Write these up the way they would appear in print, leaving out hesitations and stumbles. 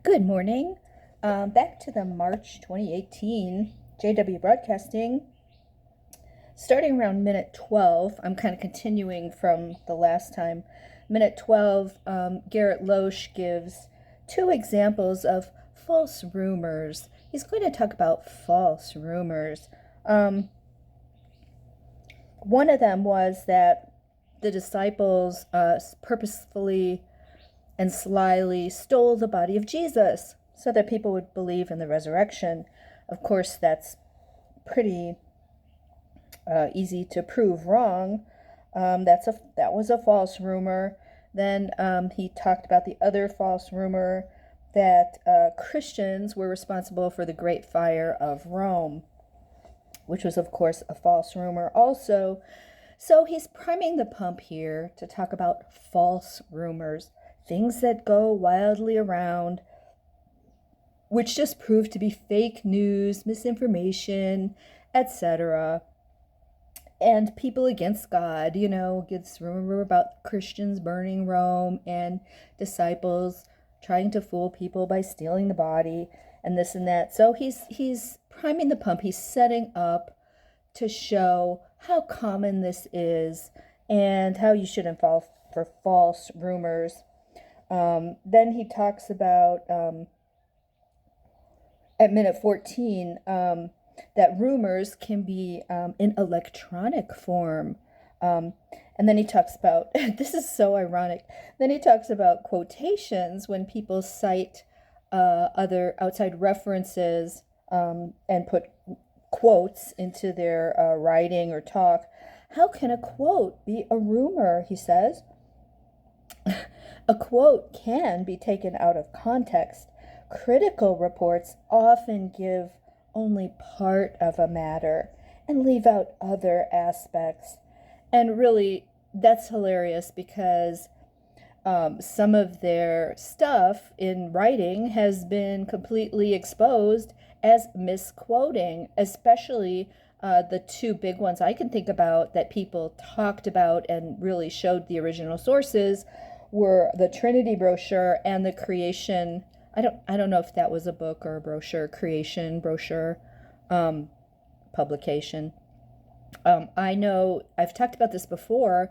Good morning. Back to the March 2018 JW Broadcasting. Starting around minute 12, I'm kind of continuing from the last time. Minute 12, Garrett Loesch gives two examples of false rumors. He's going to talk about false rumors. One of them was that the disciples purposefully and slyly stole the body of Jesus so that people would believe in the resurrection. Of course, that's pretty easy to prove wrong. That was a false rumor. Then he talked about the other false rumor that Christians were responsible for the Great Fire of Rome, which was, of course, a false rumor also. So he's priming the pump here to talk about false rumors, things that go wildly around, which just prove to be fake news, misinformation, etc. And people against God, gets rumor about Christians burning Rome and disciples trying to fool people by stealing the body and this and that. So he's priming the pump. He's setting up to show how common this is and how you shouldn't fall for false rumors. Then he talks about, at minute 14, that rumors can be in electronic form. And then he talks about, this is so ironic, then he talks about quotations when people cite other outside references and put quotes into their writing or talk. How can a quote be a rumor, he says? A quote can be taken out of context. Critical reports often give only part of a matter and leave out other aspects. And really, that's hilarious because some of their stuff in writing has been completely exposed as misquoting, especially the two big ones I can think about that people talked about and really showed the original sources were the Trinity brochure and the creation. I don't know if that was a book or a brochure, creation brochure publication. I know I've talked about this before.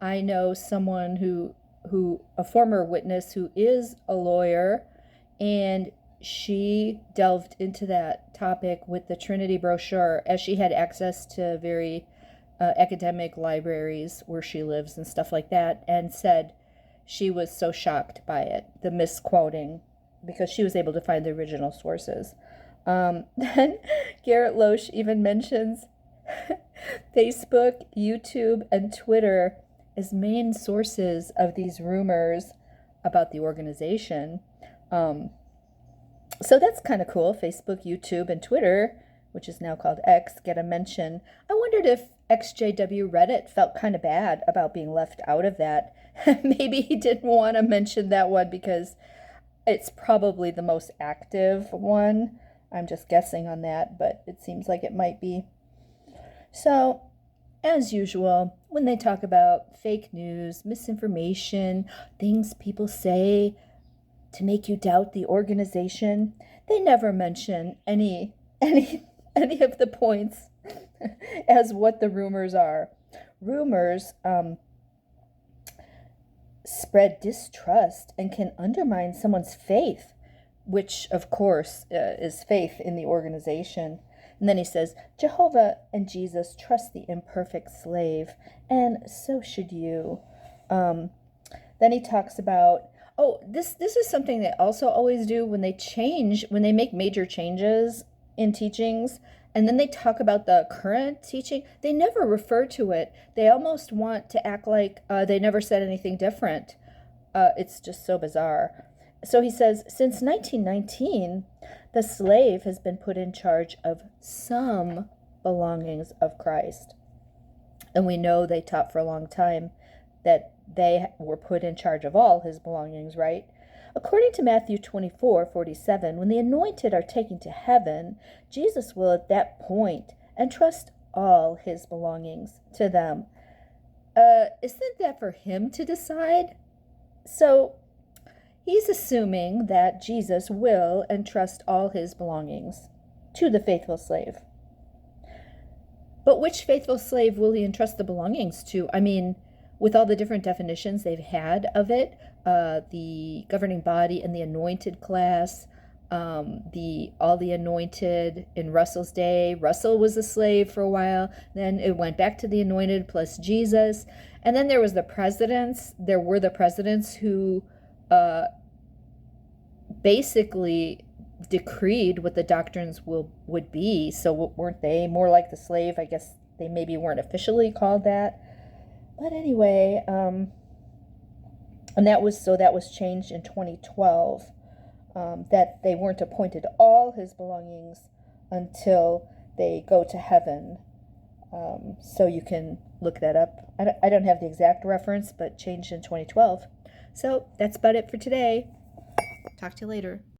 I know someone who a former witness who is a lawyer, and she delved into that topic with the Trinity brochure as she had access to very academic libraries where she lives and stuff like that, and said she was so shocked by it, the misquoting, because she was able to find the original sources. Then Garrett Loesch even mentions Facebook, YouTube, and Twitter as main sources of these rumors about the organization. So that's kind of cool. Facebook, YouTube, and Twitter, which is now called X, get a mention. I wondered if XJW Reddit felt kind of bad about being left out of that. Maybe he didn't want to mention that one because it's probably the most active one. I'm just guessing on that, but it seems like it might be. So, as usual, when they talk about fake news, misinformation, things people say to make you doubt the organization, they never mention any of the points as what the rumors are. Rumors spread distrust and can undermine someone's faith, which of course is faith in the organization. And then he says, Jehovah and Jesus trust the imperfect slave, and so should you. Then he talks about, this is something they also always do when they make major changes in teachings, and then they talk about the current teaching. They never refer to it. They almost want to act like they never said anything different. It's just so bizarre. So he says, since 1919, the slave has been put in charge of some belongings of Christ. And we know they taught for a long time that they were put in charge of all his belongings, right? According to Matthew 24:47, when the anointed are taken to heaven, Jesus will at that point entrust all his belongings to them. Isn't that for him to decide? So He's assuming that Jesus will entrust all his belongings to the faithful slave. But which faithful slave will he entrust the belongings to? I mean, with all the different definitions they've had of it, the governing body and the anointed class, all the anointed in Russell's day. Russell was a slave for a while. Then it went back to the anointed plus Jesus. And then there was the presidents. There were the presidents who basically decreed what the doctrines would be. So weren't they more like the slave? I guess they maybe weren't officially called that. But anyway, and that was changed in 2012. That they weren't appointed all his belongings until they go to heaven. So you can look that up. I don't have the exact reference, but changed in 2012. So that's about it for today. Talk to you later.